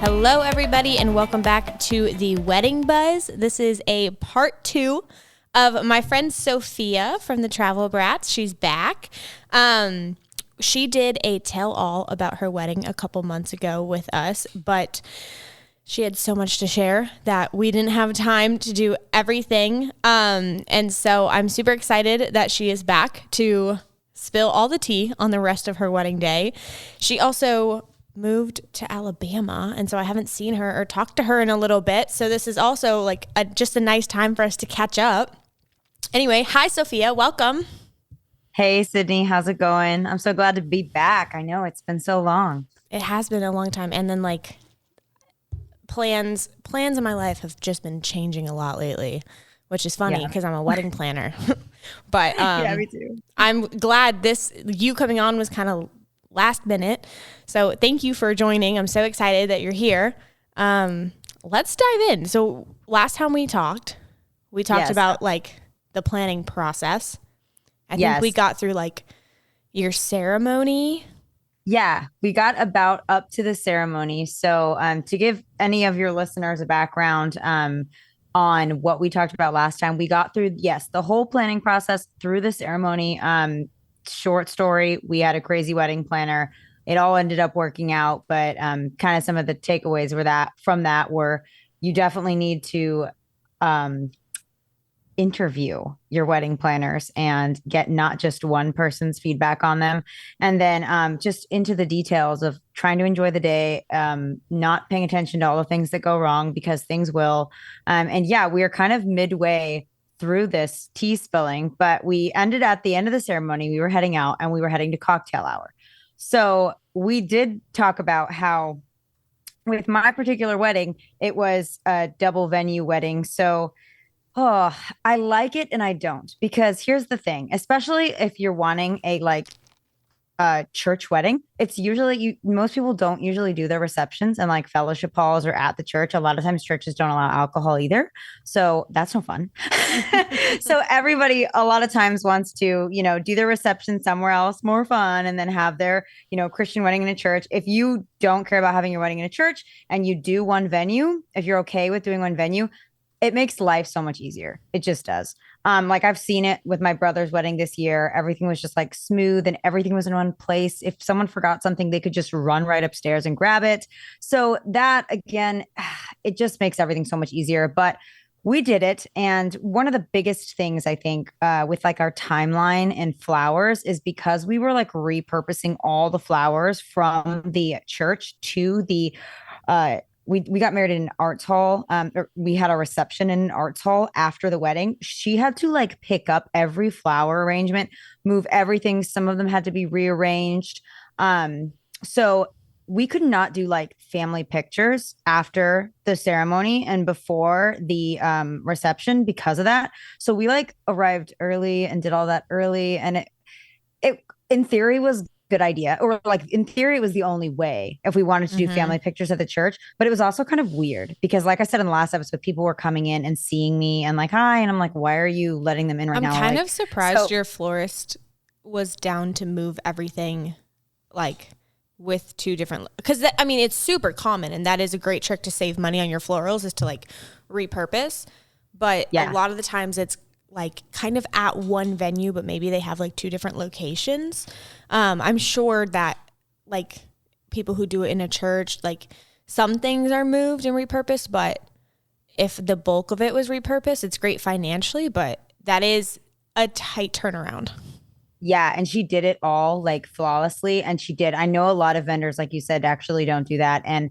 Hello, everybody, and welcome back to the Wedding Buzz. This is a part 2 of my friend Sofia from the Travel Brats. She's back. She did a tell-all about her wedding a couple months ago with us, but she had so much to share that we didn't have time to do everything. And so I'm super excited that she is back to spill all the tea on the rest of her wedding day. She also moved to Alabama, and so I haven't seen her or talked to her in a little bit. So this is also like just a nice time for us to catch up. Anyway, hi, Sofia. Welcome. Hey, Sydney, how's it going? I'm so glad to be back. I know it's been so long. It has been a long time. And then like plans in my life have just been changing a lot lately, which is funny because I'm a wedding planner. But yeah, me too. I'm glad you coming on was kind of last minute. So thank you for joining. I'm so excited that you're here. Let's dive in. So last time we talked Yes. about like the planning process. I think Yes. we got through like your ceremony. Yeah, we got about up to the ceremony. So to give any of your listeners a background on what we talked about last time, we got through, yes, the whole planning process through the ceremony. Short story, we had a crazy wedding planner. It all ended up working out, but kind of some of the takeaways from that were you definitely need to interview your wedding planners and get not just one person's feedback on them. And then just into the details of trying to enjoy the day, not paying attention to all the things that go wrong because things will. And yeah, we are kind of midway through this tea spilling, but we ended at the end of the ceremony. We were heading out and we were heading to cocktail hour. So we did talk about how with my particular wedding, it was a double venue wedding. So I like it and I don't, because here's the thing, especially if you're wanting a church wedding, it's usually most people don't usually do their receptions and like fellowship halls or at the church. A lot of times churches don't allow alcohol either. So that's no fun. So everybody a lot of times wants to, do their reception somewhere else more fun and then have their, Christian wedding in a church. If you don't care about having your wedding in a church and you do one venue, if you're okay with doing one venue, it makes life so much easier. It just does. Like I've seen it with my brother's wedding this year. Everything was just like smooth and everything was in one place. If someone forgot something, they could just run right upstairs and grab it. So that again, it just makes everything so much easier. But we did it. And one of the biggest things I think with like our timeline and flowers is because we were like repurposing all the flowers from the church to the we got married in an arts hall. We had a reception in an arts hall after the wedding. She had to like pick up every flower arrangement, move everything. Some of them had to be rearranged. So we could not do like family pictures after the ceremony and before the reception because of that. So we like arrived early and did all that early, and it in theory was good idea, or like in theory it was the only way if we wanted to do family pictures at the church. But it was also kind of weird because like I said in the last episode, people were coming in and seeing me and like hi, and I'm like, why are you letting them in right now? I'm kind like, of surprised your florist was down to move everything like with two different, because I mean it's super common and that is a great trick to save money on your florals is to like repurpose, but a lot of the times it's like kind of at one venue, but maybe they have like two different locations. I'm sure that like people who do it in a church, like some things are moved and repurposed, but if the bulk of it was repurposed, it's great financially, but that is a tight turnaround. Yeah, and she did it all like flawlessly. And she did. I know a lot of vendors, like you said, actually don't do that. And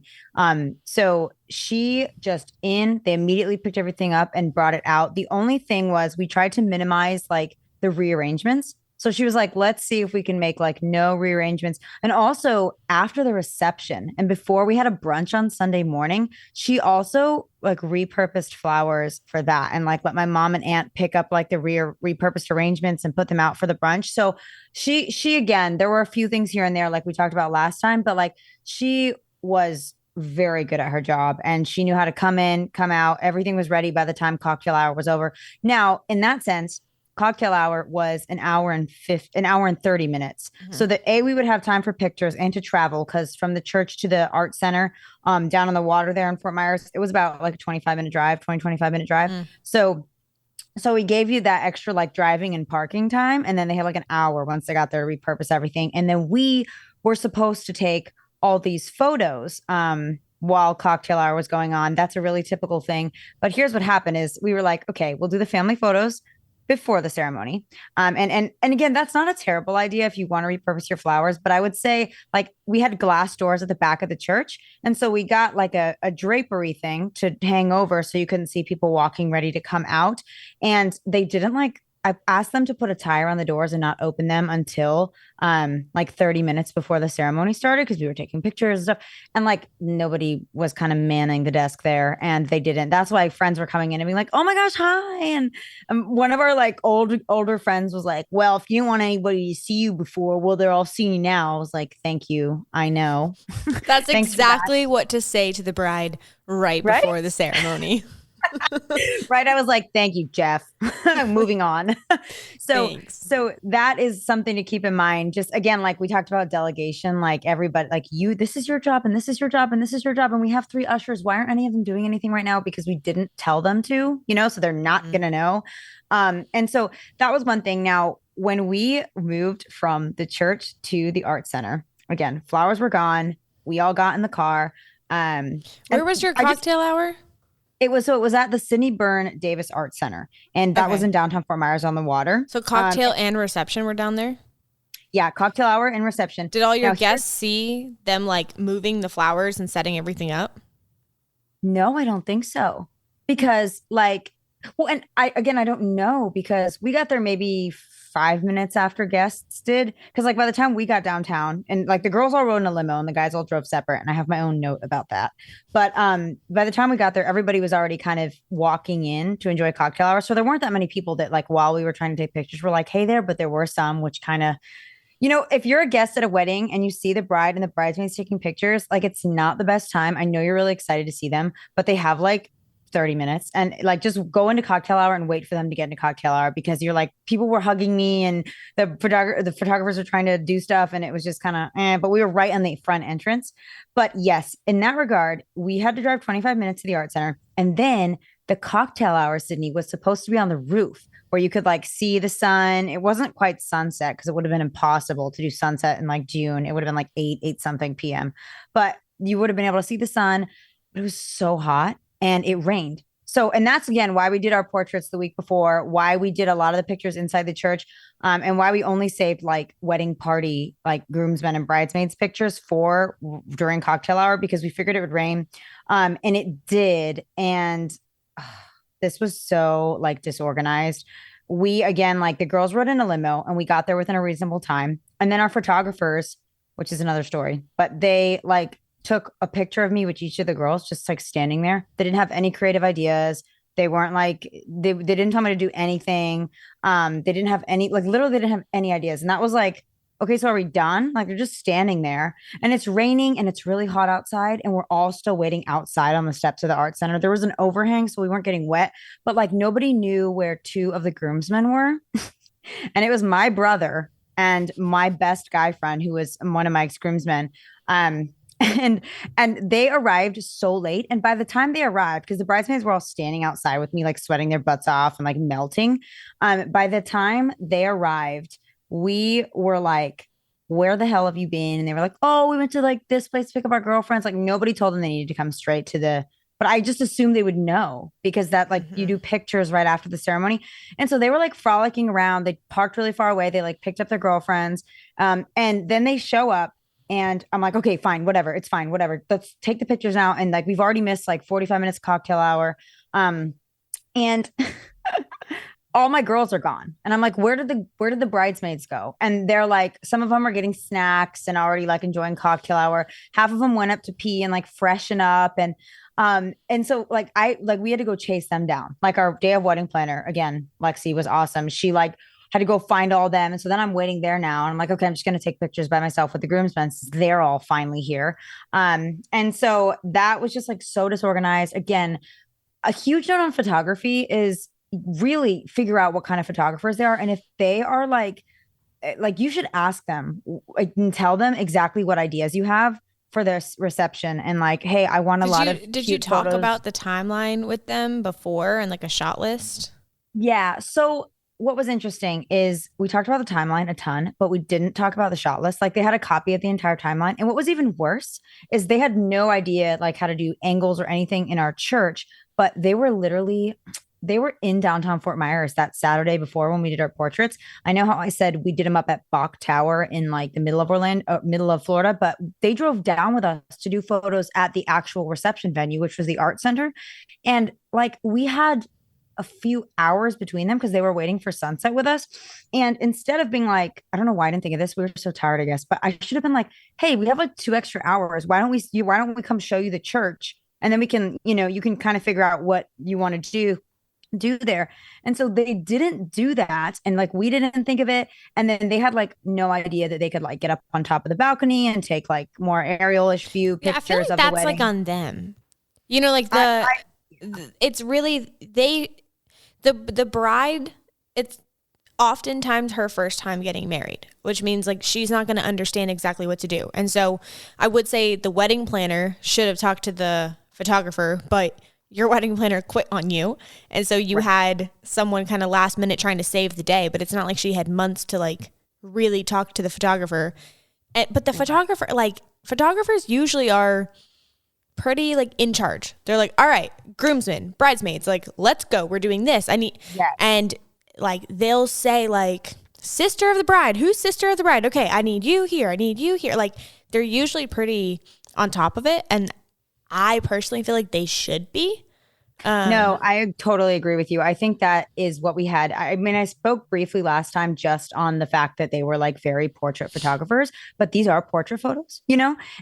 so she they immediately picked everything up and brought it out. The only thing was we tried to minimize like the rearrangements. So she was like, let's see if we can make like no rearrangements. And also after the reception and before we had a brunch on Sunday morning, she also like repurposed flowers for that and like let my mom and aunt pick up like the repurposed arrangements and put them out for the brunch. So she again, there were a few things here and there like we talked about last time, but like she was very good at her job and she knew how to come in, come out. Everything was ready by the time cocktail hour was over. Now, in that sense, cocktail hour was an hour and 30 minutes. So that we would have time for pictures and to travel, because from the church to the art center, down on the water there in Fort Myers, it was about like a 25-minute drive, 25-minute drive. So we gave you that extra like driving and parking time. And then they had like an hour once they got there to repurpose everything. And then we were supposed to take all these photos while cocktail hour was going on. That's a really typical thing. But here's what happened is we were like, okay, we'll do the family photos before the ceremony. And again, that's not a terrible idea if you want to repurpose your flowers. But I would say like we had glass doors at the back of the church. And so we got like a drapery thing to hang over so you couldn't see people walking ready to come out. And they didn't like, I asked them to put a tire on the doors and not open them until like 30 minutes before the ceremony started, because we were taking pictures and stuff. And like nobody was kind of manning the desk there, and they didn't. That's why friends were coming in and being like, "Oh my gosh, hi!" And one of our like older friends was like, "Well, if you don't want anybody to see you before, well, they're all seeing you now." I was like, "Thank you, I know." That's exactly what to say to the bride right before the ceremony. Right. I was like, thank you, Jeff. Moving on. So that is something to keep in mind. Just again, like we talked about delegation, like everybody, like this is your job and this is your job and this is your job. And we have 3 ushers. Why aren't any of them doing anything right now? Because we didn't tell them to, so they're not going to know. And so that was one thing. Now, when we moved from the church to the art center, again, flowers were gone. We all got in the car. Where was your cocktail hour? It was at the Sidney Byrne Davis Art Center, and that was in downtown Fort Myers on the water. So cocktail and reception were down there? Yeah, cocktail hour and reception. Did all your guests see them like moving the flowers and setting everything up? No, I don't think so. Because like, well, and I don't know, because we got there maybe 5 minutes after guests did. Because like by the time we got downtown, and like the girls all rode in a limo and the guys all drove separate, and I have my own note about that. But by the time we got there, everybody was already kind of walking in to enjoy cocktail hour. So there weren't that many people that like while we were trying to take pictures were like, hey there, but there were some which kind of, if you're a guest at a wedding and you see the bride and the bridesmaids taking pictures, like it's not the best time. I know you're really excited to see them, but they have like 30 minutes, and like just go into cocktail hour and wait for them to get into cocktail hour, because you're like, people were hugging me and the photographers are trying to do stuff, and it was just kind of but we were right on the front entrance. But yes, in that regard, we had to drive 25 minutes to the art center, and then the cocktail hour, Sydney, was supposed to be on the roof where you could like see the sun. It wasn't quite sunset because it would have been impossible to do sunset in like June. It would have been like 8 something p.m. But you would have been able to see the sun. It was so hot. And it rained. So, and that's again why we did our portraits the week before, why we did a lot of the pictures inside the church, and why we only saved like wedding party, like groomsmen and bridesmaids pictures for during cocktail hour, because we figured it would rain. And it did. And this was so like disorganized. We, again, like the girls rode in a limo and we got there within a reasonable time. And then our photographers, which is another story, but they like took a picture of me with each of the girls just like standing there. They didn't have any creative ideas. They weren't like, they didn't tell me to do anything. They didn't have any, like literally they didn't have any ideas. And that was like, okay, so are we done? Like they're just standing there and it's raining and it's really hot outside and we're all still waiting outside on the steps of the art center. There was an overhang, so we weren't getting wet, but like nobody knew where 2 of the groomsmen were. And it was my brother and my best guy friend, who was one of my ex-groomsmen. And they arrived so late. And by the time they arrived, because the bridesmaids were all standing outside with me, like sweating their butts off and like melting. By the time they arrived, we were like, where the hell have you been? And they were like, oh, we went to like this place to pick up our girlfriends. Like nobody told them they needed to come straight to but I just assumed they would know, because that like you do pictures right after the ceremony. And so they were like frolicking around. They parked really far away. They like picked up their girlfriends. And then they show up. And I'm like, okay, fine, whatever. It's fine, whatever. Let's take the pictures now. And like, we've already missed like 45 minutes cocktail hour. And all my girls are gone. And I'm like, where did the bridesmaids go? And they're like, some of them are getting snacks and already like enjoying cocktail hour. Half of them went up to pee and like freshen up. And so like, we had to go chase them down. Like our day of wedding planner, again, Lexi was awesome. She like had to go find all them. And so then I'm waiting there now. And I'm like, okay, I'm just going to take pictures by myself with the groomsmen since they're all finally here. And so that was just like so disorganized. Again, a huge note on photography is really figure out what kind of photographers they are. And if they are like you should ask them and tell them exactly what ideas you have for this reception and like, hey, I want a lot of Did you cute talk photos. about the timeline with them before and like a shot list? Yeah. So what was interesting is we talked about the timeline a ton, but we didn't talk about the shot list. Like they had a copy of the entire timeline. And what was even worse is they had no idea like how to do angles or anything in our church, but they were in downtown Fort Myers that Saturday before when we did our portraits. I know how I said we did them up at Bach Tower in like the middle of middle of Florida, but they drove down with us to do photos at the actual reception venue, which was the art center. And like we had a few hours between them because they were waiting for sunset with us. And instead of being like, I don't know why I didn't think of this, we were so tired, I guess, but I should have been like, hey, we have like 2 extra hours. Why don't we come show you the church? And then we can, you can kind of figure out what you want to do there. And so they didn't do that. And like we didn't think of it. And then they had like no idea that they could like get up on top of the balcony and take like more aerial-ish view Yeah, I feel pictures like of the that's like wedding. on them. Like it's really the bride, it's oftentimes her first time getting married, which means like she's not going to understand exactly what to do. And so I would say the wedding planner should have talked to the photographer, but your wedding planner quit on you. And so you had someone kind of last minute trying to save the day, but it's not like she had months to like really talk to the photographer. But the photographer, like photographers usually are pretty like in charge. They're like, all right, groomsmen, bridesmaids, like, let's go. We're doing this. Yes. And like, they'll say like, sister of the bride, who's sister of the bride? Okay, I need you here. I need you here. Like, they're usually pretty on top of it. And I personally feel like they should be. No, I totally agree with you. I think that is what we had. I mean, I spoke briefly last time just on the fact that they were like very portrait photographers, but these are portrait photos.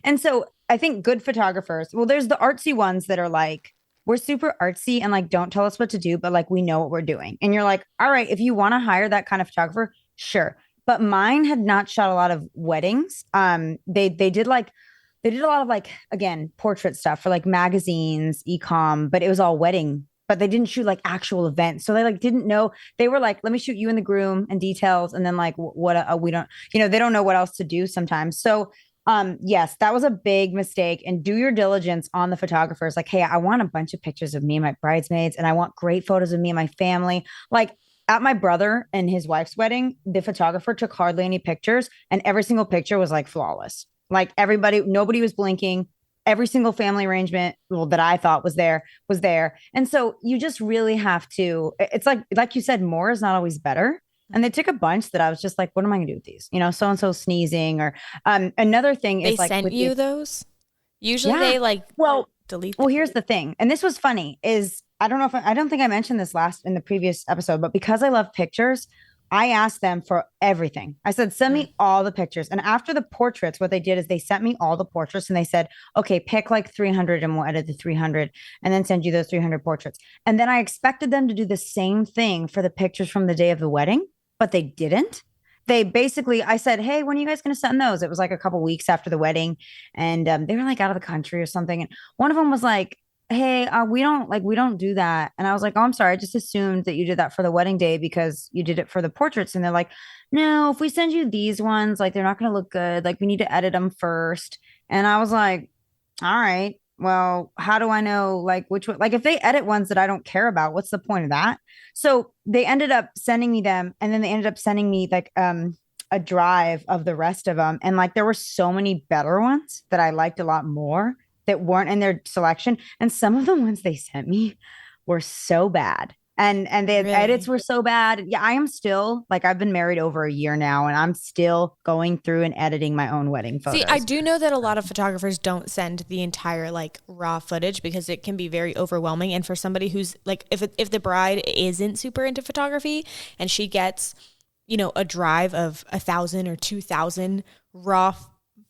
And so I think good photographers, well, there's the artsy ones that are like, we're super artsy and like, don't tell us what to do, but like, we know what we're doing. And you're like, all right, if you want to hire that kind of photographer, sure. But mine had not shot a lot of weddings. They did a lot of like, again, portrait stuff for like magazines, ecom, but it was all wedding. But they didn't shoot like actual events. So they like didn't know. They were like, let me shoot you and the groom and details. And then like what we don't, they don't know what else to do sometimes. So yes, that was a big mistake. And do your diligence on the photographers. Like, hey, I want a bunch of pictures of me and my bridesmaids, and I want great photos of me and my family. Like at my brother and his wife's wedding, the photographer took hardly any pictures, and every single picture was like flawless. Like nobody was blinking. Every single family arrangement, well, that I thought was there was there. And so you just really have to, it's like you said, more is not always better. And they took a bunch that I was just like, what am I gonna do with these? So-and-so sneezing or another thing they is like sent you those. Usually yeah. they like Well, delete well, them. here's the thing. And this was funny is I don't think I mentioned this last in the previous episode, but because I love pictures, I asked them for everything. I said, send me all the pictures. And after the portraits, what they did is they sent me all the portraits and they said, okay, pick like 300 and we'll edit the 300 and then send you those 300 portraits. And then I expected them to do the same thing for the pictures from the day of the wedding, but they didn't. They basically, I said, hey, when are you guys going to send those? It was like a couple weeks after the wedding. And they were like out of the country or something. And one of them was like, hey, we don't do that. And I was like, oh, I'm sorry. I just assumed that you did that for the wedding day because you did it for the portraits. And they're like, no, if we send you these ones, like they're not going to look good. Like we need to edit them first. And I was like, all right, well, how do I know like which one? Like if they edit ones that I don't care about, what's the point of that? So they ended up sending me them. And then they ended up sending me like, a drive of the rest of them. And like there were so many better ones that I liked a lot more that weren't in their selection. And some of the ones they sent me were so bad. And the Really? edits were so bad. Yeah, I am still like I've been married over a year now and I'm still going through and editing my own wedding photos. See, I do know that a lot of photographers don't send the entire like raw footage because it can be very overwhelming. And for somebody who's like, if the bride isn't super into photography and she gets, a drive of 1,000 or 2,000 raw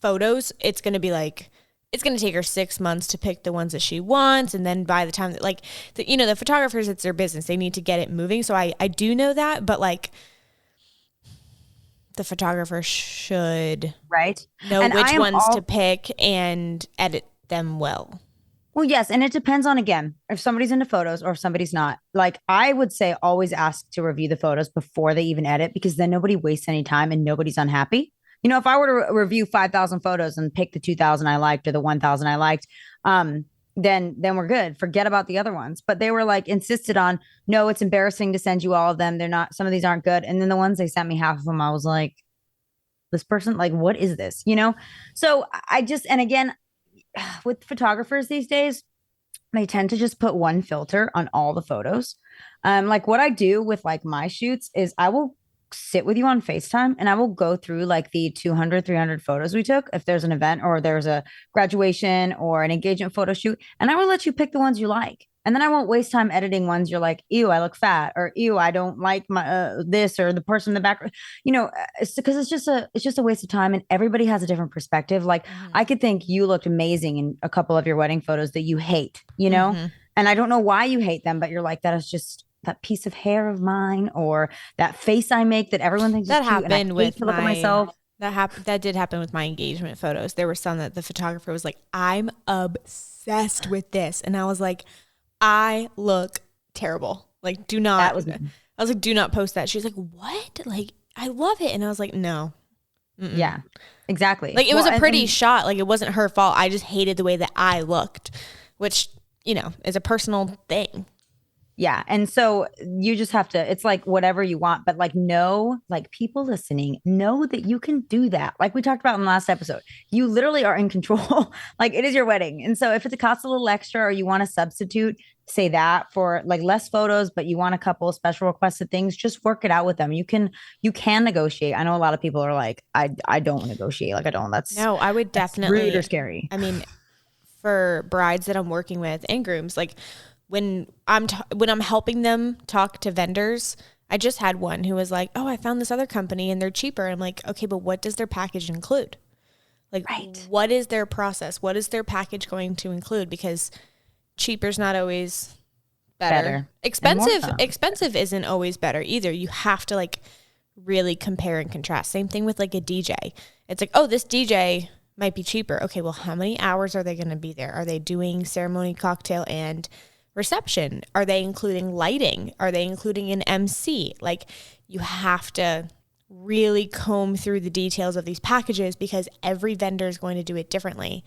photos, it's going to be like, it's going to take her 6 months to pick the ones that she wants. And then by the time that like, the photographers, it's their business. They need to get it moving. So I do know that, but like the photographer should right know and which ones to pick and edit them well. Well, yes, and it depends on again if somebody's into photos or if somebody's not. Like I would say, always ask to review the photos before they even edit because then nobody wastes any time and nobody's unhappy. If I were to review 5,000 photos and pick the 2,000 I liked or the 1,000 I liked, then we're good. Forget about the other ones. But they were like insisted on, no, it's embarrassing to send you all of them. They're not. Some of these aren't good. And then the ones they sent me, half of them, I was like, this person, like, what is this? So I just, and again, with photographers these days, they tend to just put one filter on all the photos. Like what I do with like my shoots is I will sit with you on FaceTime and I will go through like the 200, 300 photos we took if there's an event or there's a graduation or an engagement photo shoot. And I will let you pick the ones you like. And then I won't waste time editing ones you're like, ew, I look fat, or ew, I don't like my this or the person in the back. It's because it's just a waste of time, and everybody has a different perspective. Like I could think you looked amazing in a couple of your wedding photos that you hate. And I don't know why you hate them, but you're like, that is just that piece of hair of mine or that face I make that everyone thinks that is cute. happened with to look at myself. That did happen with my engagement photos. There were some that the photographer was like, I'm obsessed with this. And I was like, I look terrible. Like, do not. I was like, do not post that. She's like, what? Like, I love it. And I was like, no. Mm-mm. Yeah, exactly. Like, it was a pretty shot. Like, it wasn't her fault. I just hated the way that I looked, which, is a personal thing. Yeah. And so you just have to, it's like whatever you want, but like, know, like people listening, know that you can do that. Like we talked about in the last episode, you literally are in control. Like it is your wedding. And so if it costs a little extra or you want to substitute, say that for like less photos, but you want a couple of special requested things, just work it out with them. You can negotiate. I know a lot of people are like, I don't negotiate. Like no, I would definitely rude or scary. I mean, for brides that I'm working with and grooms, like when I'm helping them talk to vendors, I just had one who was like, oh, I found this other company and they're cheaper. I'm like, okay, but what does their package include? Like, right. What is their process? What is their package going to include? Because cheaper's not always better. Expensive isn't always better either. You have to like really compare and contrast. Same thing with like a DJ. It's like, oh, this DJ might be cheaper. Okay, well, how many hours are they going to be there? Are they doing ceremony, cocktail, and reception? Are they including lighting? Are they including an MC? Like, you have to really comb through the details of these packages because every vendor is going to do it differently.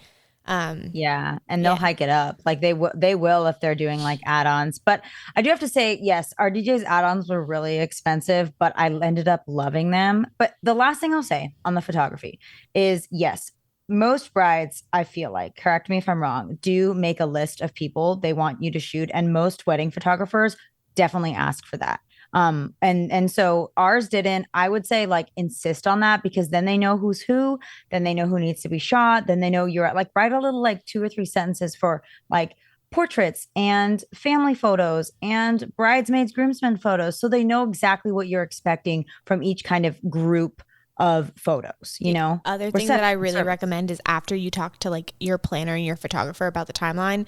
Yeah, and they'll hike it up. Like they will if they're doing like add-ons. But I do have to say, yes, our DJ's add-ons were really expensive, but I ended up loving them. But the last thing I'll say on the photography is, yes, most brides, I feel like, correct me if I'm wrong, do make a list of people they want you to shoot. And most wedding photographers definitely ask for that. And so ours didn't. I would say like insist on that because then they know who's who, then they know who needs to be shot, then they know you're at like write a little like 2 or 3 sentences for like portraits and family photos and bridesmaids, groomsmen photos. So they know exactly what you're expecting from each kind of group of photos, Other thing that I really recommend is after you talk to like your planner and your photographer about the timeline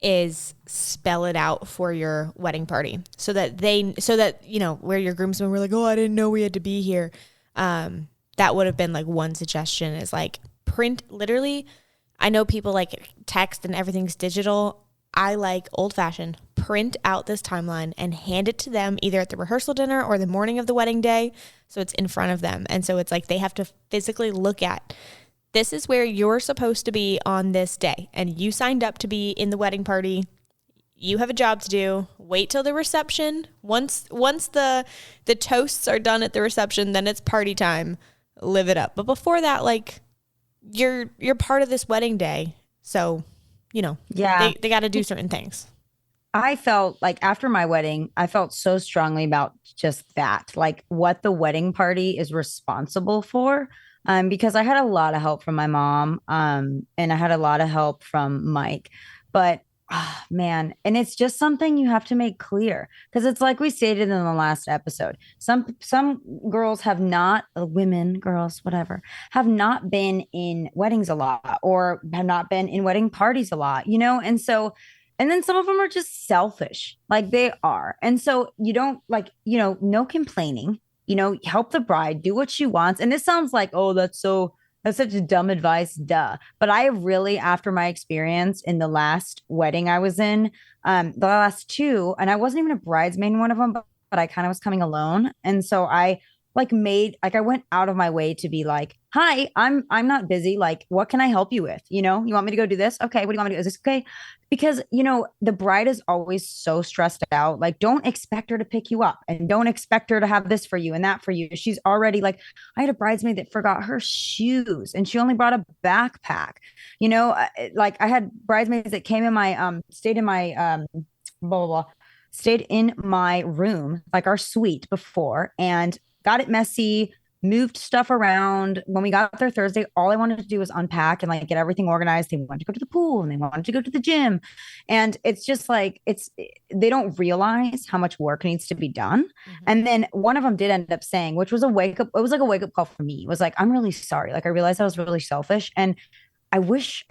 is spell it out for your wedding party so that where your groomsmen were like, oh, I didn't know we had to be here. That would have been like one suggestion is like print literally. I know people like text and everything's digital. I like old fashioned, print out this timeline and hand it to them either at the rehearsal dinner or the morning of the wedding day. So it's in front of them. And so it's like they have to physically look at, this is where you're supposed to be on this day. And you signed up to be in the wedding party. You have a job to do. Wait till the reception. Once the toasts are done at the reception, then it's party time. Live it up. But before that, like you're part of this wedding day. So they got to do certain things. I felt like after my wedding, I felt so strongly about just that, like what the wedding party is responsible for. Because I had a lot of help from my mom, and I had a lot of help from Mike, but man, and it's just something you have to make clear because it's like we stated in the last episode. Some girls have not, women, girls, whatever, have not been in weddings a lot or have not been in wedding parties a lot, and so. And then some of them are just selfish, like they are. And so you don't like, no complaining, help the bride do what she wants. And this sounds like, oh, that's so That's such a dumb advice. Duh. But I really, after my experience in the last wedding I was in, the last two, and I wasn't even a bridesmaid in one of them, but I kind of was coming alone. And so I like made like I went out of my way to be like, hi, I'm not busy. Like, what can I help you with? You want me to go do this? Okay, what do you want me to do? Is this okay? Because the bride is always so stressed out. Like, don't expect her to pick you up and don't expect her to have this for you and that for you. She's already like, I had a bridesmaid that forgot her shoes and she only brought a backpack. Like I had bridesmaids that came in my stayed in my blah blah blah, stayed in my room, like our suite before, and got it messy, moved stuff around. When we got there Thursday, all I wanted to do was unpack and like get everything organized. They wanted to go to the pool and they wanted to go to the gym. And it's just like, they don't realize how much work needs to be done. Mm-hmm. And then one of them did end up saying, which was a wake up, it was like a wake up call for me. It was like, I'm really sorry. Like I realized I was really selfish. And I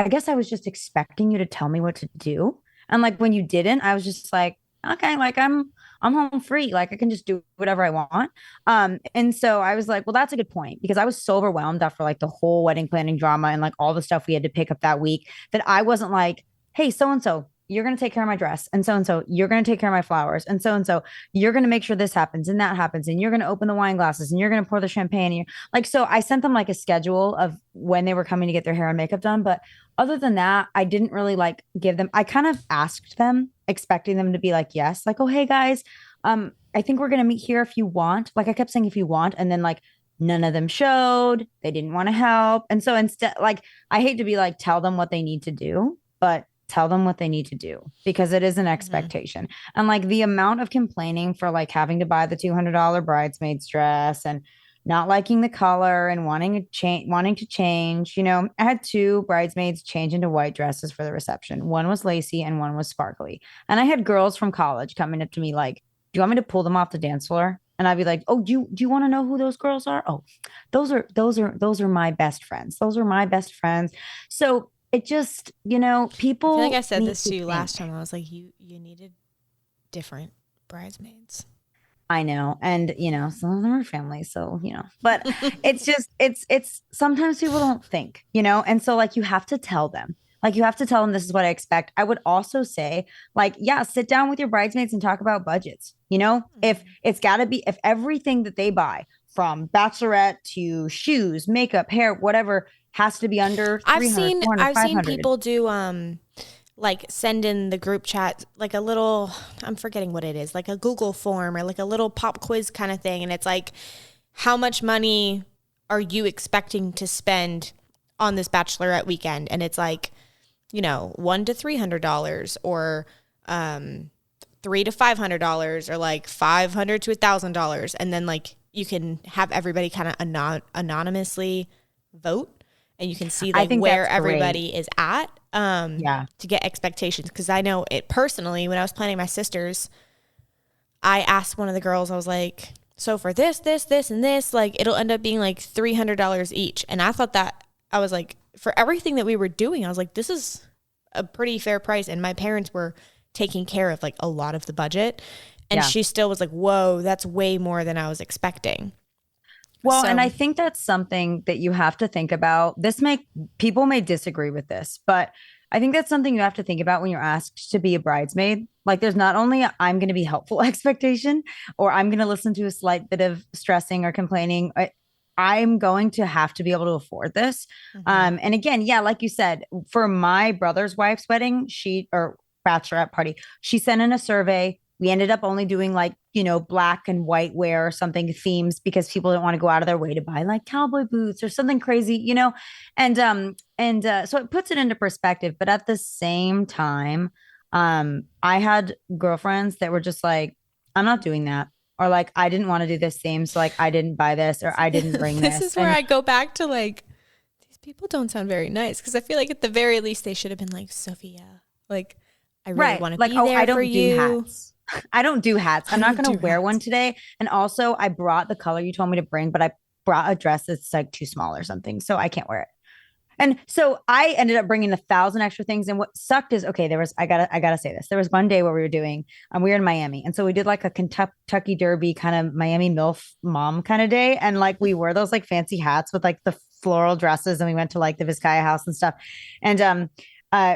guess I was just expecting you to tell me what to do. And like when you didn't, I was just like, okay, like I'm home free. Like I can just do whatever I want. And so I was like, well, that's a good point because I was so overwhelmed after like the whole wedding planning drama and like all the stuff we had to pick up that week that I wasn't like, hey, so and so, you're going to take care of my dress. And so, you're going to take care of my flowers. And so, you're going to make sure this happens and that happens. And you're going to open the wine glasses and you're going to pour the champagne. And you're like, so I sent them like a schedule of when they were coming to get their hair and makeup done. But other than that, I didn't really like give them, I kind of asked them, expecting them to be like, yes, like, oh, hey guys, I think we're going to meet here if you want. Like I kept saying, if you want. And then like, none of them showed, they didn't want to help. And so instead, like, I hate to be like, tell them what they need to do, but tell them what they need to do because it is an expectation. Mm-hmm. And like the amount of complaining for like having to buy the $200 bridesmaid's dress and not liking the color and wanting to change. I had two bridesmaids change into white dresses for the reception. One was lacy and one was sparkly. And I had girls from college coming up to me like, do you want me to pull them off the dance floor? And I'd be like, oh, do you want to know who those girls are? Oh, those are my best friends. Those are my best friends. So it just, people. I feel like I said this to you last time. I was like, you needed different bridesmaids. I know. And, some of them are family. So, but it's just, it's sometimes people don't think, and so like you have to tell them. Like you have to tell them this is what I expect. I would also say, like, yeah, sit down with your bridesmaids and talk about budgets. If it's got to be, if everything that they buy from bachelorette to shoes, makeup, hair, whatever has to be under 300, I've seen people do like send in the group chat like a little, I'm forgetting what it is, like a Google form or like a little pop quiz kind of thing, and it's like, how much money are you expecting to spend on this bachelorette weekend? And it's like, $100 to $300 or $300 to $500 or like $500 to $1,000, and then like you can have everybody kind of anonymously vote. And you can see like where everybody is at to get expectations. Because I know it personally, when I was planning my sister's, I asked one of the girls, I was like, so for this, and this, like it'll end up being like $300 each. And I thought that, I was like, for everything that we were doing, I was like, this is a pretty fair price. And my parents were taking care of like a lot of the budget. And she still was like, whoa, that's way more than I was expecting. Well, and I think that's something that you have to think about. People may disagree with this, but I think that's something you have to think about when you're asked to be a bridesmaid. Like there's not only I'm going to be helpful expectation, or I'm going to listen to a slight bit of stressing or complaining. I'm going to have to be able to afford this. Mm-hmm. And again, like you said, for my brother's wife's wedding, or bachelorette party, she sent in a survey. We ended up only doing like, black and white wear or something themes because people didn't want to go out of their way to buy like cowboy boots or something crazy, and so it puts it into perspective. But at the same time, I had girlfriends that were just like, I'm not doing that. Or like, I didn't want to do this theme. So like, I didn't buy this or I didn't bring this. This is where I go back to like, these people don't sound very nice. Cause I feel like at the very least they should have been like, Sofia, like, I really want to be there I don't for you. Do hats. I don't do hats. I'm not going to wear one today. And also I brought the color you told me to bring, but I brought a dress that's like too small or something. So I can't wear it. And so I ended up bringing 1,000 extra things. And what sucked is, okay, I gotta say this. There was one day where we were doing, we were in Miami. And so we did like a Kentucky Derby kind of Miami MILF mom kind of day. And like we wore those like fancy hats with like the floral dresses. And we went to like the Vizcaya house and stuff. And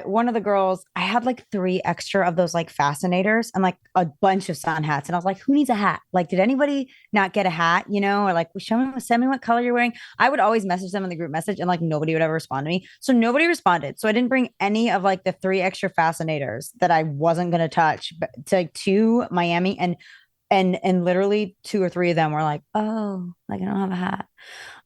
one of the girls, I had like 3 extra of those like fascinators and like a bunch of sun hats. And I was like, who needs a hat? Like, did anybody not get a hat? Or like, send me what color you're wearing. I would always message them in the group message and like nobody would ever respond to me. So nobody responded. So I didn't bring any of like the 3 extra fascinators that I wasn't going to touch to Miami. And literally 2 or 3 of them were like, oh, like I don't have a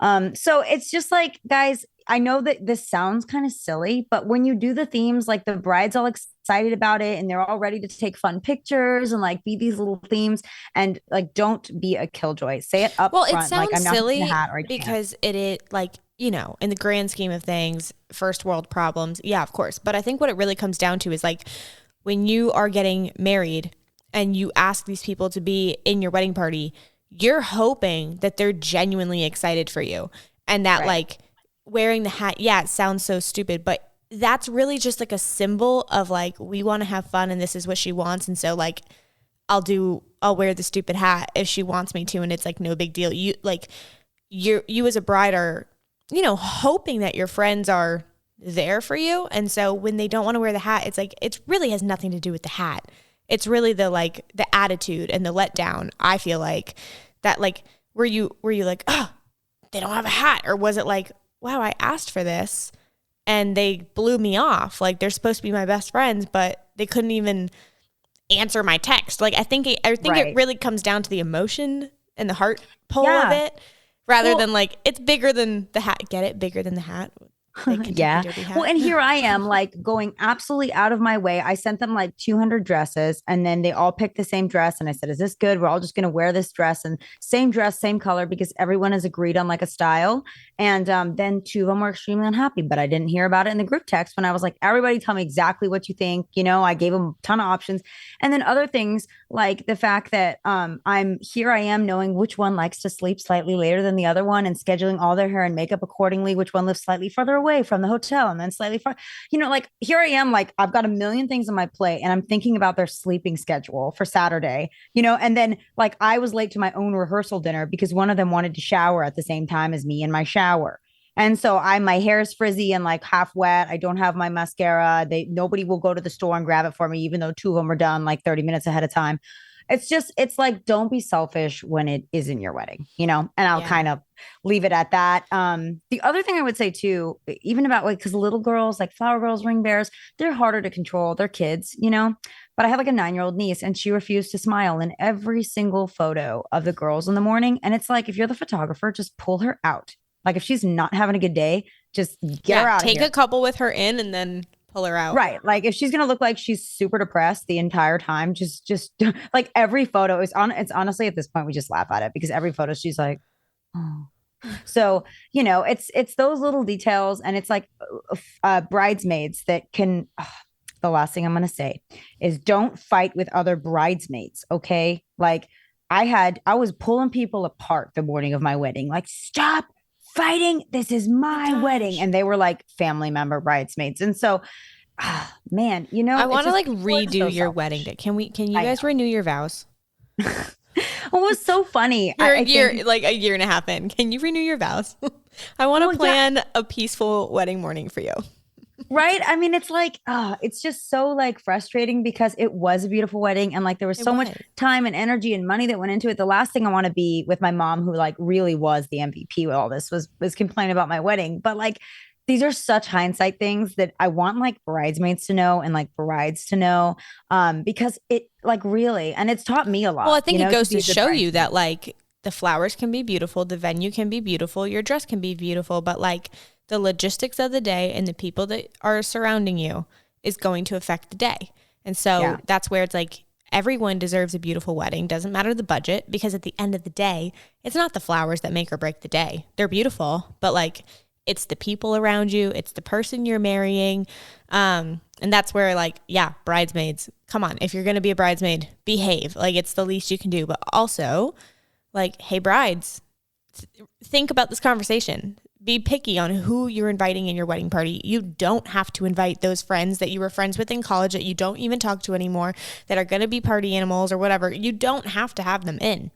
hat. So it's just like, guys, I know that this sounds kind of silly, but when you do the themes, like the bride's all excited about it and they're all ready to take fun pictures and like be these little themes, and like don't be a killjoy. Say it up Well, front. it sounds like, I'm not silly a hat or because it like, in the grand scheme of things, first world problems. Yeah, of course. But I think what it really comes down to is like when you are getting married and you ask these people to be in your wedding party, you're hoping that they're genuinely excited for you and that like wearing the hat, yeah, it sounds so stupid, but that's really just like a symbol of like, we want to have fun and this is what she wants. And so like, I'll wear the stupid hat if she wants me to. And it's like, no big deal. You as a bride are, hoping that your friends are there for you. And so when they don't want to wear the hat, it's like, it really has nothing to do with the hat. It's really the attitude and the letdown. I feel like that, like, were you like, oh, they don't have a hat? Or was it like, wow, I asked for this and they blew me off. Like they're supposed to be my best friends, but they couldn't even answer my text. Like I think it really comes down to the emotion and the heart pull of it rather than like, it's bigger than the hat. Get it? Bigger than the hat. Yeah. Well, and here I am like going absolutely out of my way. I sent them like 200 dresses and then they all picked the same dress. And I said, is this good? We're all just going to wear this dress and same dress, same color because everyone has agreed on like a style. And then 2 of them were extremely unhappy, but I didn't hear about it in the group text when I was like, everybody tell me exactly what you think. I gave them a ton of options. And then other things like the fact that I am knowing which one likes to sleep slightly later than the other one and scheduling all their hair and makeup accordingly, which one lives slightly further away from the hotel and then slightly far, like here I am, like I've got a million things on my plate and I'm thinking about their sleeping schedule for Saturday, and then like I was late to my own rehearsal dinner because one of them wanted to shower at the same time as me in my shower. And so my hair is frizzy and like half wet. I don't have my mascara. Nobody will go to the store and grab it for me, even though 2 of them were done like 30 minutes ahead of time. It's like, don't be selfish when it isn't your wedding, and I'll kind of leave it at that. The other thing I would say too, even about like, cause little girls, like flower girls, ring bearers, they're harder to control. They're kids, but I have like a 9-year-old niece and she refused to smile in every single photo of the girls in the morning. And it's like, if you're the photographer, just pull her out. Like if she's not having a good day, just get her out. Take a couple with her in and then pull her out. Right. Like if she's going to look like she's super depressed the entire time, just like every photo it's honestly at this point, we just laugh at it because every photo she's like, oh. So, it's those little details and it's like bridesmaids that can, the last thing I'm going to say is don't fight with other bridesmaids. Okay. Like I was pulling people apart the morning of my wedding. Like, stop fighting. This is my wedding. And they were like family member bridesmaids. And so, man, I want to like redo your wedding day. Can you guys renew your vows? It was so funny. You're a year and a half in. Can you renew your vows? I want to plan a peaceful wedding morning for you. Right. I mean, it's like, it's just so like frustrating because it was a beautiful wedding and like there was so much time and energy and money that went into it. The last thing I want to be with my mom, who like really was the MVP with all this, was complaining about my wedding. But like, these are such hindsight things that I want like bridesmaids to know and like brides to know, because it like really, and it's taught me a lot. Well, I think it goes to show you that like the flowers can be beautiful, the venue can be beautiful, your dress can be beautiful, but like the logistics of the day and the people that are surrounding you is going to affect the day. And so that's where it's like everyone deserves a beautiful wedding. Doesn't matter the budget, because at the end of the day, it's not the flowers that make or break the day. They're beautiful, but like it's the people around you. It's the person you're marrying. And that's where like, bridesmaids, come on. If you're going to be a bridesmaid, behave. Like it's the least you can do. But also like, hey, brides, think about this conversation. be picky on who you're inviting in your wedding party. You don't have to invite those friends that you were friends with in college that you don't even talk to anymore, that are going to be party animals or whatever. You don't have to have them in.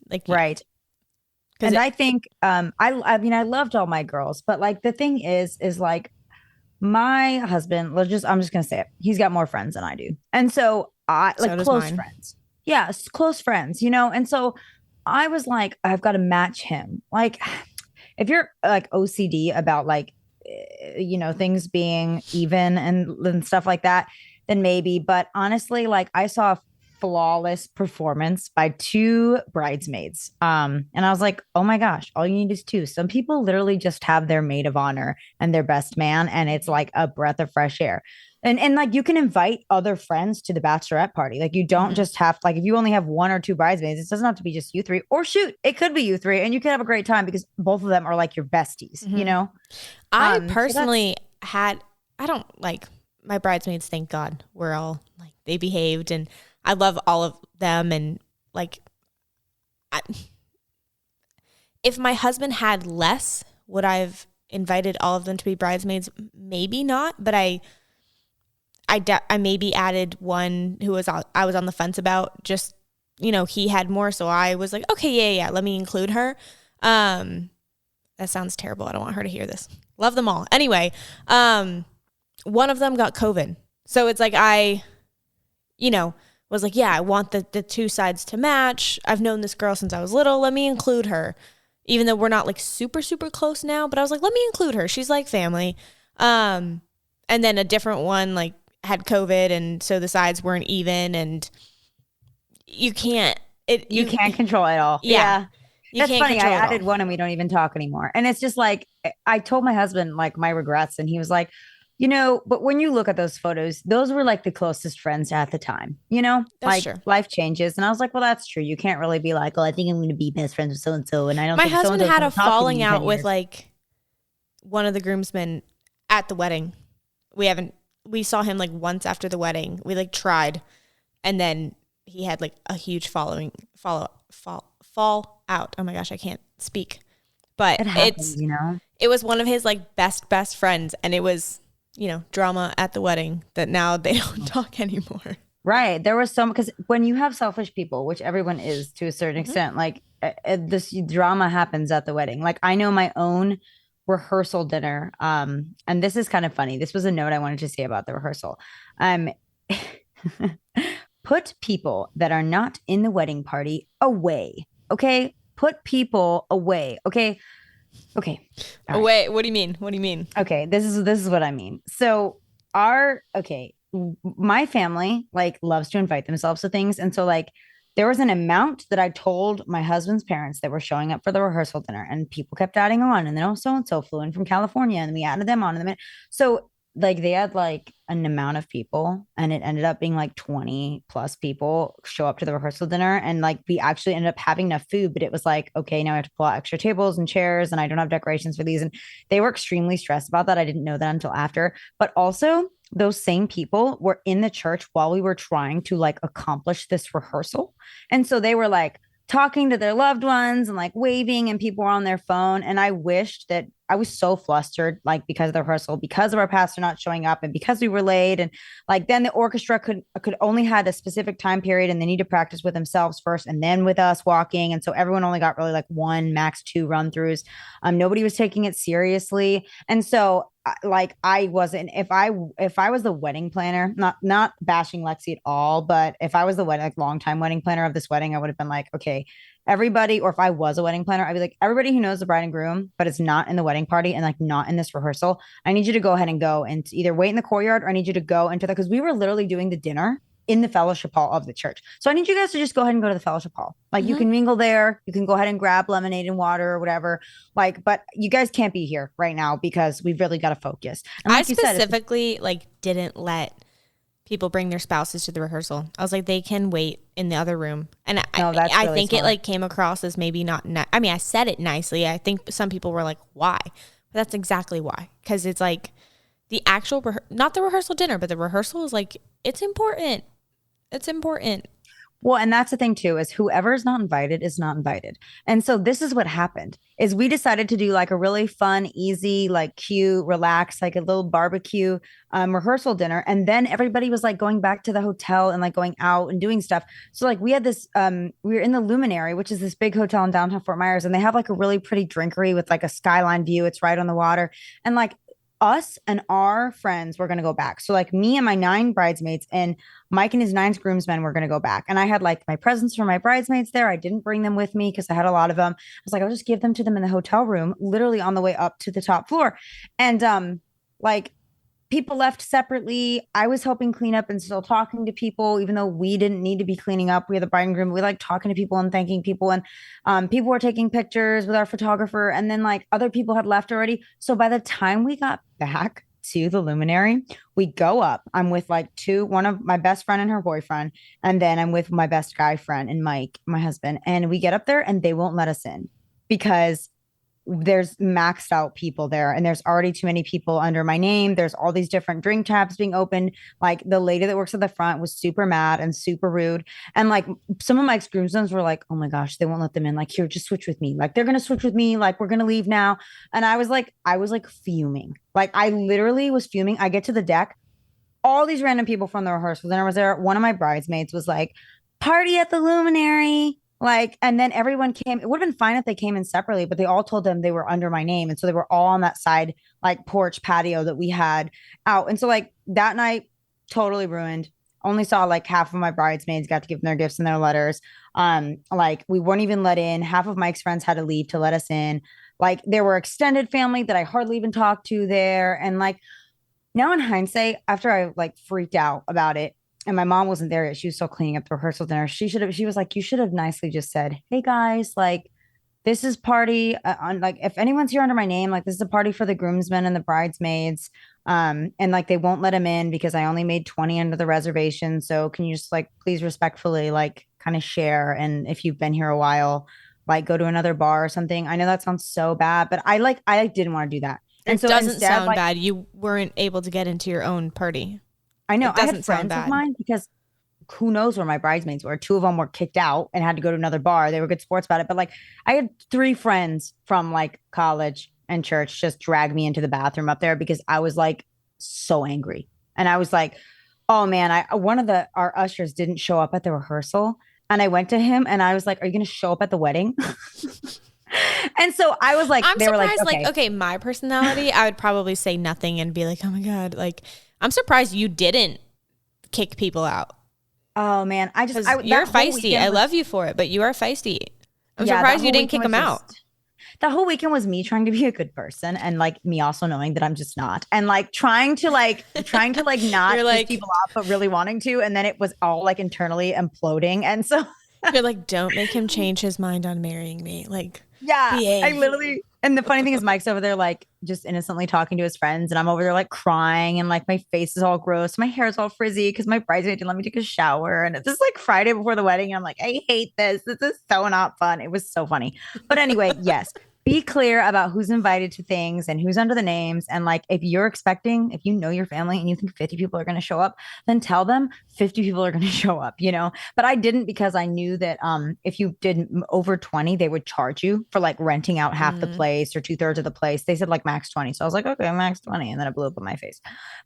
Like, Right. And I think I mean I loved all my girls, but like the thing is like my husband, I'm just gonna say it. He's got more friends than I do. And so I So like does close mine. friends. Yeah, close friends, And so I was like, I've got to match him. Like if you're like OCD about like things being even and stuff like that, then maybe. But honestly, like I saw a flawless performance by two bridesmaids. And I was like, oh my gosh, all you need is two. Some people literally just have their maid of honor and their best man, and it's like a breath of fresh air. And like you can invite other friends to the bachelorette party. Like you don't just have like if you only have one or two bridesmaids, it doesn't have to be just you three. Or shoot, it could be you three, and you can have a great time because both of them are like your besties. I personally I don't like my bridesmaids, thank God. We're all like, they behaved and I love all of them. And like, if my husband had less, would I've invited all of them to be bridesmaids? Maybe not, but I maybe added one who I was on the fence about. Just, he had more, so I was like, okay, yeah, let me include her. That sounds terrible. I don't want her to hear this. Love them all. Anyway, one of them got COVID, so it's like I was like, yeah, I want the two sides to match. I've known this girl since I was little. Let me include her, even though we're not like super super close now. But I was like, let me include her. She's like family. And then a different one like had COVID, and so the sides weren't even, and you can't control it all. Yeah. That's funny. I added one and we don't even talk anymore. And it's just like, I told my husband like my regrets, and he was like, but when you look at those photos, those were like the closest friends at the time, That's like true. Life changes. And I was like, well, that's true. You can't really be like, oh, I think I'm going to be best friends with so-and-so. And I don't My think husband so-and-so had a talk to me falling in 10 out with years. like one of the groomsmen at the wedding. We saw him like once after the wedding. We like tried, and then he had like a huge fall out. Oh my gosh, I can't speak. But It happens, it was one of his like best friends, and it was, drama at the wedding that now they don't talk anymore. Right. There was because when you have selfish people, which everyone is to a certain extent, like this drama happens at the wedding. Like I know my own rehearsal dinner. And this is kind of funny. This was a note I wanted to say about the rehearsal. Put people that are not in the wedding party away. Okay. Put people away. Okay. Okay. All right. Wait, what do you mean? What do you mean? Okay. This is what I mean. So my family like loves to invite themselves to things. And so like there was an amount that I told my husband's parents that were showing up for the rehearsal dinner, and people kept adding on. And then so-and-so flew in from California, and we added them on. So like they had like an amount of people, and it ended up being like 20 plus people show up to the rehearsal dinner. And like we actually ended up having enough food, but it was like, okay, now I have to pull out extra tables and chairs, and I don't have decorations for these. And they were extremely stressed about that. I didn't know that until after. But also those same people were in the church while we were trying to like accomplish this rehearsal. And so they were like talking to their loved ones and like waving, and people were on their phone. And I wished that I was so flustered, like because of the rehearsal, because of our pastor not showing up, and because we were late. And like then the orchestra could only had a specific time period, and they need to practice with themselves first and then with us walking. And so everyone only got really like one, max two run throughs. Nobody was taking it seriously. And so like I wasn't, if I was the wedding planner, not bashing Lexi at all, but if I was the wedding, like longtime wedding planner of this wedding, I would have been like, okay, everybody, or if I was a wedding planner, I'd be like, everybody who knows the bride and groom, but it's not in the wedding party and like not in this rehearsal, I need you to go ahead and go and either wait in the courtyard, or I need you to go into because we were literally doing the dinner in the fellowship hall of the church. So I need you guys to just go ahead and go to the fellowship hall. Like you can mingle there. You can go ahead and grab lemonade and water or whatever. Like, but you guys can't be here right now because we've really got to focus. And like I specifically like didn't let people bring their spouses to the rehearsal. I was like, they can wait in the other room. And I think it like came across as maybe not, I mean, I said it nicely. I think some people were like, why? But that's exactly why. Because it's like the actual, not the rehearsal dinner, but the rehearsal is like, it's important. It's important. Well, and that's the thing too, is whoever is not invited is not invited. And so this is what happened is we decided to do like a really fun, easy, like cute, relaxed, like a little barbecue rehearsal dinner. And then everybody was like going back to the hotel and like going out and doing stuff. So like we had this, we were in the Luminary, which is this big hotel in downtown Fort Myers, and they have like a really pretty drinkery with like a skyline view. It's right on the water. And like us and our friends were going to go back. So like me and my 9 bridesmaids and Mike and his 9 groomsmen were going to go back. And I had like my presents for my bridesmaids there. I didn't bring them with me because I had a lot of them. I was like, I'll just give them to them in the hotel room, literally on the way up to the top floor. And like people left separately. I was helping clean up and still talking to people, even though we didn't need to be cleaning up. We had the bride and groom. We like talking to people and thanking people. And people were taking pictures with our photographer. And then like other people had left already. So by the time we got back to the Luminary, we go up. I'm with like one of my best friend and her boyfriend. And then I'm with my best guy friend and Mike, my husband. And we get up there and they won't let us in because there's maxed out people there and there's already too many people under my name. There's all these different drink tabs being opened. Like the lady that works at the front was super mad and super rude. And like some of my groomsmen were like, oh my gosh, they won't let them in. Like, here, just switch with me. Like, they're going to switch with me. Like, we're going to leave now. And I was like fuming. Like, I literally was fuming. I get to the deck, all these random people from the rehearsal. Then I was there. One of my bridesmaids was like, party at the Luminary. Like, and then everyone came. It would have been fine if they came in separately, but they all told them they were under my name. And so they were all on that side, like porch patio that we had out. And so like that night, totally ruined. Only saw like half of my bridesmaids, got to give them their gifts and their letters. Like we weren't even let in. Half of Mike's friends had to leave to let us in. Like there were extended family that I hardly even talked to there. And like now in hindsight, after I like freaked out about it, and my mom wasn't there yet. She was still cleaning up the rehearsal dinner. She was like, you should have nicely just said, hey guys, like this is party on like, if anyone's here under my name, like this is a party for the groomsmen and the bridesmaids. And like, they won't let them in because I only made 20 under the reservation. So can you just like, please respectfully, like kind of share. And if you've been here a while, like go to another bar or something. I know that sounds so bad, but I didn't want to do that. And it so doesn't instead, sound like, bad. You weren't able to get into your own party. I know. It I doesn't had sound friends of bad. mine because who knows where my bridesmaids were. 2 of them were kicked out and had to go to another bar. They were good sports about it. But like I had 3 friends from like college and church just drag me into the bathroom up there because I was like so angry. And I was like, oh man, one of our ushers didn't show up at the rehearsal. And I went to him and I was like, are you going to show up at the wedding? And so I was like, I'm they surprised, were like, okay, my personality, I would probably say nothing and be like, oh my God. Like, I'm surprised you didn't kick people out. Oh man, you're feisty. I love you for it, but you are feisty. I'm surprised you didn't kick them out. The whole weekend was me trying to be a good person and like me also knowing that I'm just not, and like trying to not piss people off, but really wanting to. And then it was all like internally imploding. And so you're like, don't make him change his mind on marrying me. Like, yeah, behave. I literally. And the funny thing is, Mike's over there like just innocently talking to his friends, and I'm over there like crying, and like my face is all gross, my hair's all frizzy because my bridesmaid didn't let me take a shower, and it's just like Friday before the wedding. And I'm like, I hate this. This is so not fun. It was so funny, but anyway, yes. Be clear about who's invited to things and who's under the names. And like, if you know your family and you think 50 people are going to show up, then tell them 50 people are going to show up, you know? But I didn't because I knew that if you did over 20, they would charge you for like renting out half the place or 2/3 of the place. They said like max 20. So I was like, okay, max 20. And then it blew up in my face.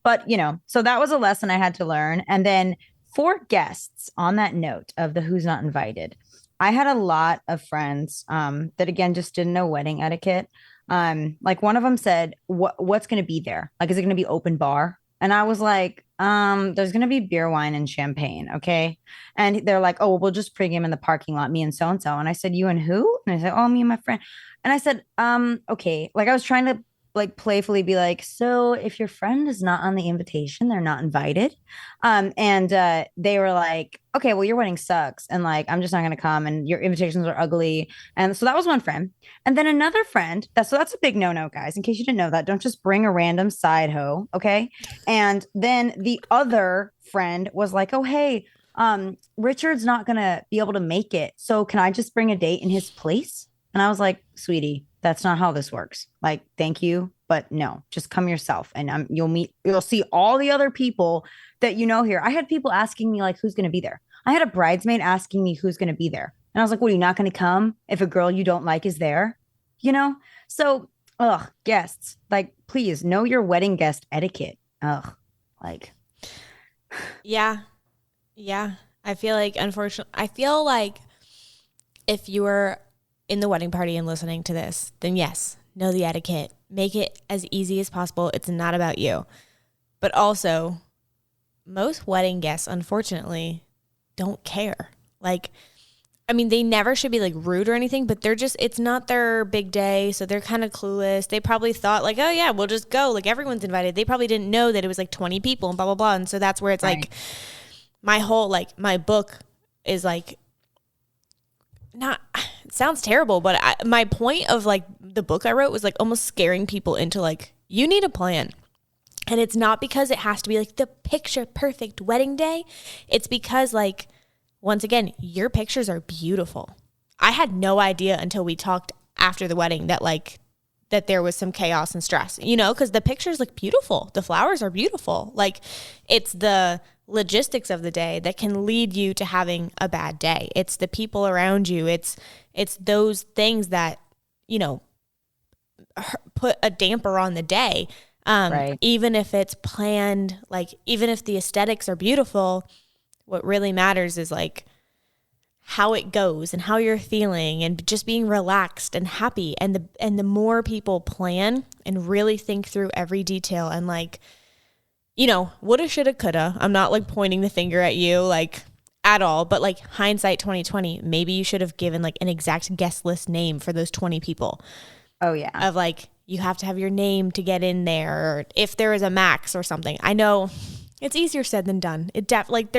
But, you know, so that was a lesson I had to learn. And then for guests, on that note of the who's not invited, I had a lot of friends that again just didn't know wedding etiquette. Like one of them said, what's going to be there? Like, is it going to be open bar? And I was like, there's going to be beer, wine, and champagne. Okay. And they're like, oh, well, we'll just pregame in the parking lot, me and so and so. And I said, you and who? And I said, oh, me and my friend. And I said, okay. Like I was trying to like playfully be like, so if your friend is not on the invitation, they're not invited. And they were like, okay, well, your wedding sucks. And like, I'm just not going to come and your invitations are ugly. And so that was one friend. And then another friend, that's a big no-no, guys, in case you didn't know that. Don't just bring a random side hoe. Okay. And then the other friend was like, oh, hey, Richard's not going to be able to make it. So can I just bring a date in his place? And I was like, sweetie, that's not how this works. Like, thank you, but no, just come yourself. And you'll see all the other people that you know here. I had people asking me like, who's going to be there? I had a bridesmaid asking me who's going to be there. And I was like, what, are you not going to come if a girl you don't like is there? You know? So, ugh, guests, like, please know your wedding guest etiquette. Ugh, like, Yeah. Yeah. I feel like, unfortunately, I feel like if you were in the wedding party and listening to this, then yes, know the etiquette. Make it as easy as possible. It's not about you. But also, most wedding guests, unfortunately, don't care. Like, I mean, they never should be like rude or anything, but they're just, it's not their big day. So they're kind of clueless. They probably thought, like, oh, yeah, we'll just go. Like, everyone's invited. They probably didn't know that it was like 20 people and blah, blah, blah. And so that's where it's right. like, my whole, like, my book is like, not, it sounds terrible, but my point of like the book I wrote was like almost scaring people into like, you need a plan. And it's not because it has to be like the picture perfect wedding day. It's because, like, once again, your pictures are beautiful. I had no idea until we talked after the wedding that like that there was some chaos and stress, you know, because the pictures look beautiful. The flowers are beautiful. Like, it's the logistics of the day that can lead you to having a bad day. It's the people around you. It's those things that, you know, put a damper on the day. Right. Even if it's planned, like, even if the aesthetics are beautiful, what really matters is like how it goes and how you're feeling and just being relaxed and happy. And the more people plan and really think through every detail and like, you know, woulda, shoulda, coulda. I'm not like pointing the finger at you like at all, but like hindsight 2020, maybe you should have given like an exact guest list name for those 20 people. Oh, yeah. Of like, you have to have your name to get in there, or if there is a max or something. I know it's easier said than done. Like,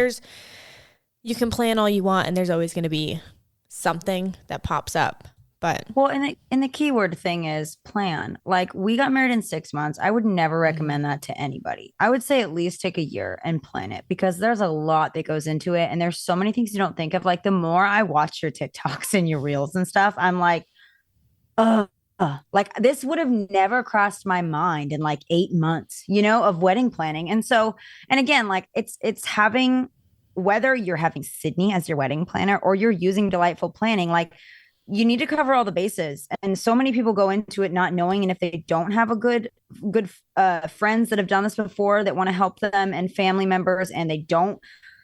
you can plan all you want and there's always going to be something that pops up. But Well, and the keyword thing is plan. Like, we got married in 6 months. I would never recommend that to anybody. I would say at least take a year and plan it, because there's a lot that goes into it. And there's so many things you don't think of. Like, the more I watch your TikToks and your reels and stuff, I'm like, oh, like, this would have never crossed my mind in like 8 months, you know, of wedding planning. And so, and again, like, it's having, whether you're having Sydney as your wedding planner or you're using Delightful Planning, like, you need to cover all the bases. And so many people go into it not knowing. And if they don't have a good friends that have done this before that want to help them, and family members, and they don't,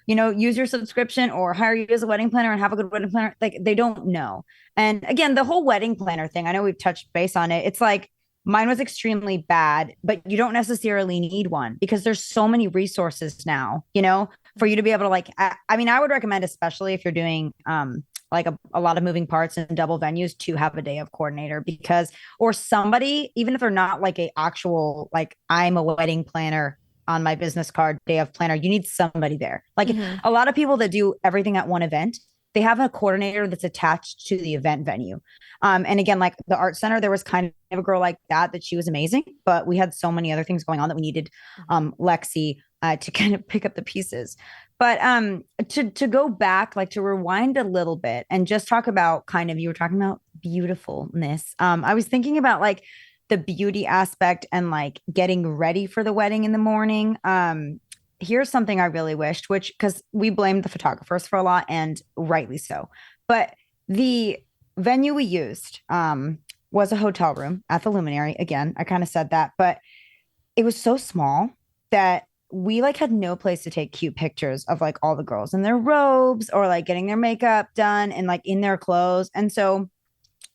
you know, use your subscription or hire you as a wedding planner and have a good wedding planner, like, they don't know. And again, the whole wedding planner thing, I know we've touched base on it. It's like, mine was extremely bad, but you don't necessarily need one, because there's so many resources now, you know, for you to be able to, like, I mean, I would recommend, especially if you're doing like a lot of moving parts and double venues, to have a day of coordinator, because, or somebody, even if they're not like a actual, like, I'm a wedding planner on my business card, day of planner, you need somebody there. Like, a lot of people that do everything at one event, they have a coordinator that's attached to the event venue. And again, like the art center, there was kind of a girl like that she was amazing, but we had so many other things going on that we needed Lexi to kind of pick up the pieces. But to go back, like, to rewind a little bit and just talk about, kind of, you were talking about beautifulness. I was thinking about like the beauty aspect and like getting ready for the wedding in the morning. Here's something I really wished, which, because we blamed the photographers for a lot, and rightly so. But the venue we used was a hotel room at the Luminary. Again, I kind of said that, but it was so small that we like had no place to take cute pictures of like all the girls in their robes or like getting their makeup done and like in their clothes. And so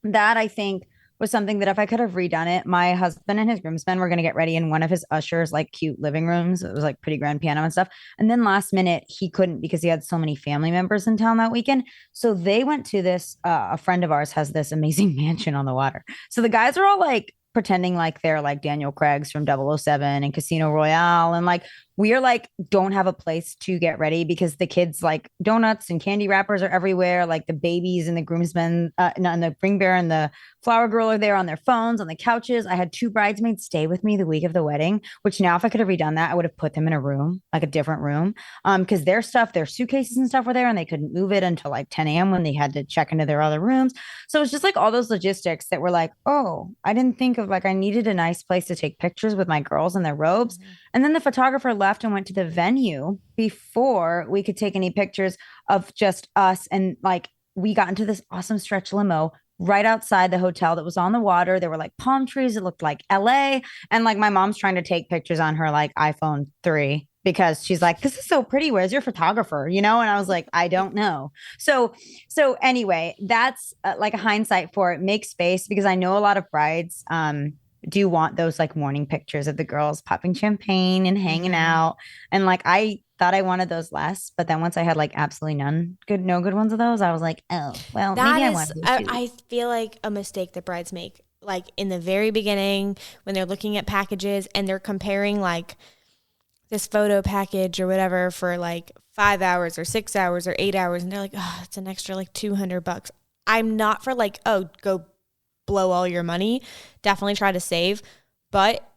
that, I think, was something that if I could have redone it, my husband and his groomsmen were going to get ready in one of his ushers, like cute living rooms. It was like pretty grand piano and stuff. And then last minute, he couldn't because he had so many family members in town that weekend. So they went to this, a friend of ours has this amazing mansion on the water. So the guys are all like pretending like they're like Daniel Craig's from 007 and Casino Royale. And like, we are like, don't have a place to get ready because the kids, like, donuts and candy wrappers are everywhere. Like, the babies and the groomsmen and the ring bearer and the flower girl are there on their phones, on the couches. I had 2 bridesmaids stay with me the week of the wedding, which now if I could have redone that, I would have put them in a room, like a different room. Because their stuff, their suitcases and stuff were there and they couldn't move it until like 10 a.m. when they had to check into their other rooms. So it's just like all those logistics that were like, oh, I didn't think of, like, I needed a nice place to take pictures with my girls in their robes. And then the photographer left left and went to the venue before we could take any pictures of just us. And like, we got into this awesome stretch limo right outside the hotel that was on the water. There were like palm trees. It looked like LA. And like, my mom's trying to take pictures on her like iPhone 3 because she's like, this is so pretty. Where's your photographer? And I was like, I don't know. So anyway, that's like a hindsight for it. Make space, because I know a lot of brides do want those like morning pictures of the girls popping champagne and hanging out. And like, I thought I wanted those less, but then once I had like absolutely no good ones of those, I was like, oh, well, maybe I want those too. I feel like a mistake that brides make, like in the very beginning when they're looking at packages and they're comparing like this photo package or whatever for like 5 hours or 6 hours or 8 hours. And they're like, oh, it's an extra like $200. I'm not for like, oh, go blow all your money. Definitely try to save. But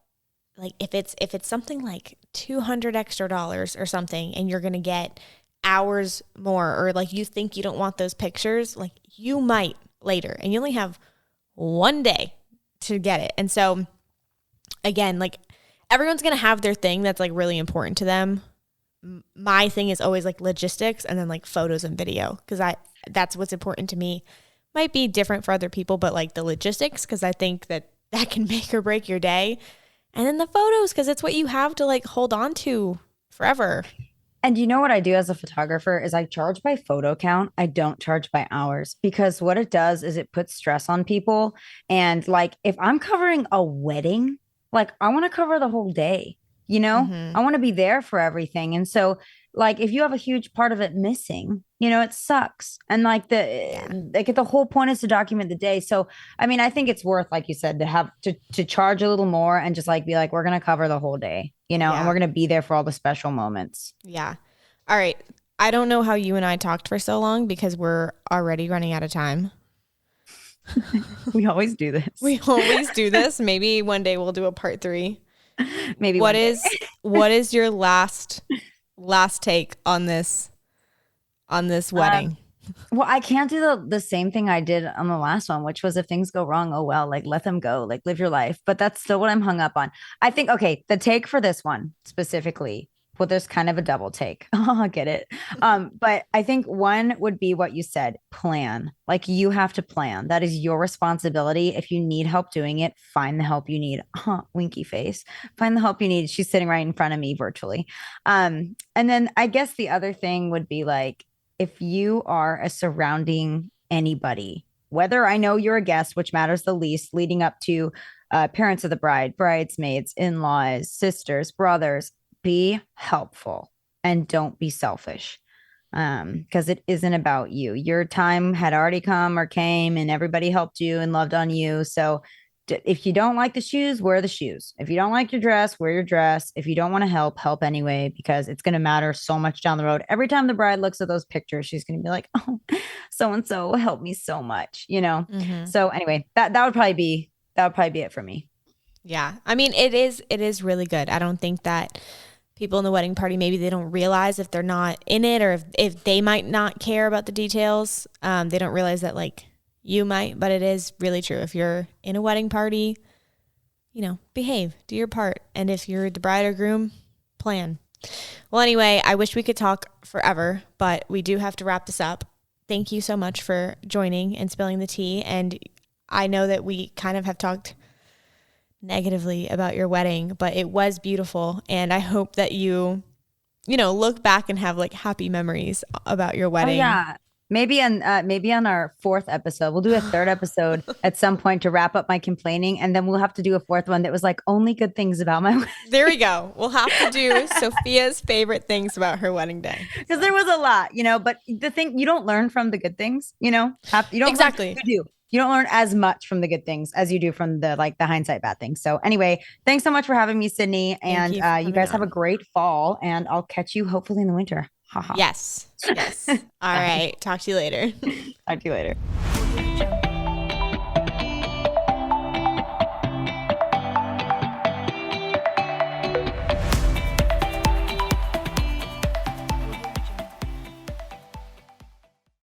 like if it's something like $200 extra or something, and you're going to get hours more, or like you think you don't want those pictures, like you might later, and you only have one day to get it. And so again, like everyone's going to have their thing that's like really important to them. My thing is always like logistics and then like photos and video, because that's what's important to me. Might be different for other people, but like the logistics, because I think that can make or break your day. And then the photos, because it's what you have to like hold on to forever. And you know what I do as a photographer is I charge by photo count. I don't charge by hours, because what it does is it puts stress on people. And like, if I'm covering a wedding, like I want to cover the whole day, I want to be there for everything. And so like, if you have a huge part of it missing, it sucks. And like the whole point is to document the day. So, I mean, I think it's worth, like you said, to have to charge a little more and just like be like, we're going to cover the whole day, and we're going to be there for all the special moments. Yeah. All right. I don't know how you and I talked for so long, because we're already running out of time. We always do this. Maybe one day we'll do a part 3. Maybe. What is your last take on this wedding? Well, I can't do the same thing I did on the last one, which was if things go wrong, oh well, like let them go, like live your life. But that's still what I'm hung up on. I think, okay, the take for this one specifically, well, there's kind of a double take. Oh, get it. But I think one would be what you said, plan. Like you have to plan. That is your responsibility. If you need help doing it, find the help you need. Winky face. Find the help you need. She's sitting right in front of me virtually. And then I guess the other thing would be like, if you are a surrounding anybody, whether I know you're a guest, which matters the least, leading up to parents of the bride, bridesmaids, in-laws, sisters, brothers, be helpful and don't be selfish, because it isn't about you. Your time had already come or came, and everybody helped you and loved on you. So if you don't like the shoes, wear the shoes. If you don't like your dress, wear your dress. If you don't want to help anyway, because it's going to matter so much down the road. Every time the bride looks at those pictures, she's going to be like, oh, so-and-so helped me so much, So anyway, that would probably be it for me. Yeah. I mean, it is really good. I don't think that people in the wedding party, maybe they don't realize if they're not in it, or if they might not care about the details. They don't realize that like you might, but it is really true. If you're in a wedding party, behave, do your part. And if you're the bride or groom, plan. Well, anyway, I wish we could talk forever, but we do have to wrap this up. Thank you so much for joining and spilling the tea. And I know that we kind of have talked negatively about your wedding, but it was beautiful, and I hope that you look back and have like happy memories about your wedding. Oh, yeah, maybe on our 4th episode, we'll do a 3rd episode at some point to wrap up my complaining, and then we'll have to do a 4th one that was like only good things about my wedding. There we go. We'll have to do Sophia's favorite things about her wedding day, because there was a lot, but the thing, you don't learn from the good things, you don't exactly. You don't learn as much from the good things as you do from the hindsight bad things. So anyway, thanks so much for having me, Sydney. And you guys have a great fall, and I'll catch you hopefully in the winter. Yes. All right. Talk to you later. Talk to you later.